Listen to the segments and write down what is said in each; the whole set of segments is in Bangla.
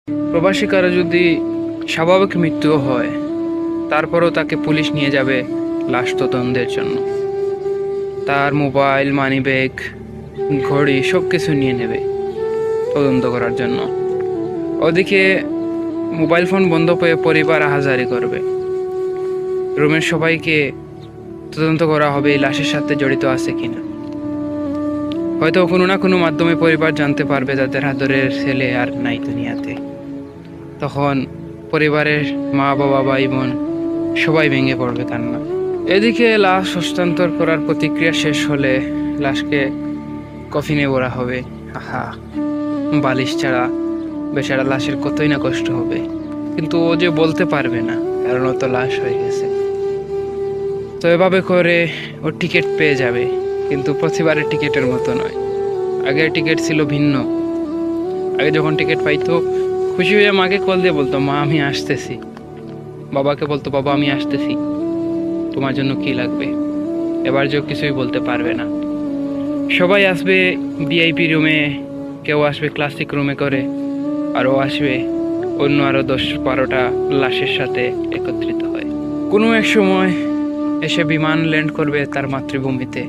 প্রবাসী কারো যদি স্বাভাবিক মৃত্যু হয়, তারপরও তাকে পুলিশ নিয়ে যাবে লাশ তদন্তের জন্য। তার মোবাইল, মানিব্যাগ, ঘড়ি সব কিছু নিয়ে নেবে তদন্ত করার জন্য। ওদিকে মোবাইল ফোন বন্ধ পেয়ে পরিবার আহাজারি করবে। রুমের সবাইকে তদন্ত করা হবে এই লাশের সাথে জড়িত আছে কিনা। হয়তো কোনো না কোনো মাধ্যমে পরিবার জানতে পারবে তাদের আদরের ছেলে আর নাই দুনিয়াতে। তখন পরিবারের মা, বাবা, ভাই, বোন সবাই ভেঙে পড়বে কান্না। এদিকে লাশ হস্তান্তর করার প্রতিক্রিয়া শেষ হলে লাশকে কফিনে ভরা হবে। আহা, বালিশ ছাড়া বেচারা লাশের কতই না কষ্ট হবে, কিন্তু ও যে বলতে পারবে না, কারণ ও তো লাশ হয়ে গেছে। তো এভাবে করে ও টিকিট পেয়ে যাবে, কিন্তু প্রতিবারের টিকিটের মতো নয়। আগের টিকিট ছিল ভিন্ন। আগে যখন টিকিট পাইতো খুশি হয়ে মাকে কল দিয়ে বলতো, মা আমি আসতেছি। বাবাকে বলতো, বাবা আমি আসতেছি, তোমার জন্য কি লাগবে। এবার যে কিছুই বলতে পারবে না। সবাই আসবে ভিআইপি রুমে, কেউ আসবে ক্লাসিক রুমে করে, আরও আসবে অন্য আরও 10-12টা লাশের সাথে একত্রিত হয়। কোনো এক সময় এসে বিমান ল্যান্ড করবে তার মাতৃভূমিতে।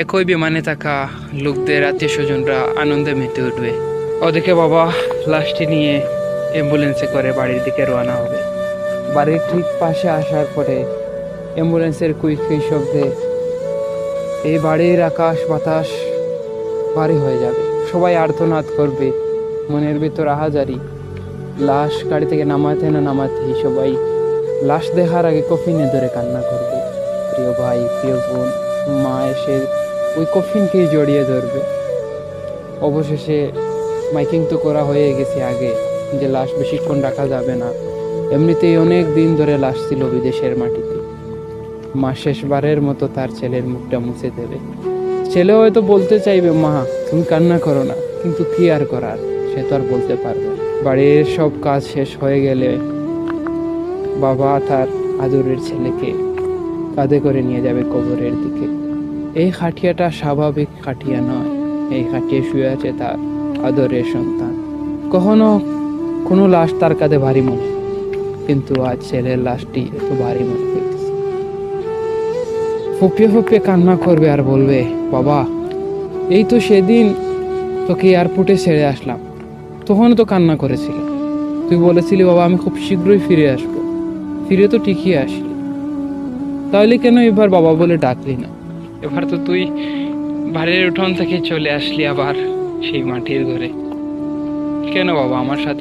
একই বিমানে থাকা লোকদের আত্মীয় স্বজনরা আনন্দে মেতে উঠবে। ওদিকে বাবা লাশটি নিয়ে অ্যাম্বুলেন্সে করে বাড়ির দিকে রওনা হবে। বাড়ির ঠিক পাশে আসার পরে অ্যাম্বুলেন্সের কুইক শব্দে এই বাড়ির আকাশ বাতাস ভারী হয়ে যাবে। সবাই আর্তনাদ করবে, মনের ভিতর আহাজারি। লাশ গাড়ি থেকে নামাতে না নামাতেই সবাই লাশ দেখার আগে কফিনে ধরে কান্না করবে। প্রিয় ভাই, প্রিয় বোন, মা এসে ওই কফিনকেই জড়িয়ে ধরবে। অবশেষে মাইকিং তো করা হয়ে গেছে আগে যে লাশ বেশিক্ষণ রাখা যাবে না। এমনিতেই অনেক দিন ধরে লাশ ছিল বিদেশের মাটিতে। মা শেষবারের মতো তার ছেলের মুখটা মুছে দেবে। ছেলে হয়তো বলতে চাইবে, মা তুমি কান্না করো না, কিন্তু কি আর করার, সে তো আর বলতে পারবে না। বাড়ির সব কাজ শেষ হয়ে গেলে বাবা তার আদরের ছেলেকে কাঁধে করে নিয়ে যাবে কবরের দিকে। এই খাটিয়াটা স্বাভাবিক খাটিয়া নয়, এই খাটিয়ে শুয়ে আছে তার আদরের সন্তান। কখনো কোনো লাশ তার কাঁধে ভারী মনে, কিন্তু আজ ছেলের লাশটি এত ভারী মনে হইতেছে। ফুপিয়ে ফুপিয়ে কান্না করবে আর বলবে, বাবা এই তো সেদিন তোকে এয়ারপোর্টে ছেড়ে আসলাম, তখনও তো কান্না করেছিল। তুই বলেছিলি বাবা আমি খুব শীঘ্রই ফিরে আসবো, ফিরে তো ঠিকই আসলি। তাহলে কেন এবার বাবা বলে ডাকলি না? এবার তো তুই বাড়ির উঠোন থেকে চলে আসলি আবার সেই মাটির ঘরে। কেন বাবা আমার সাথে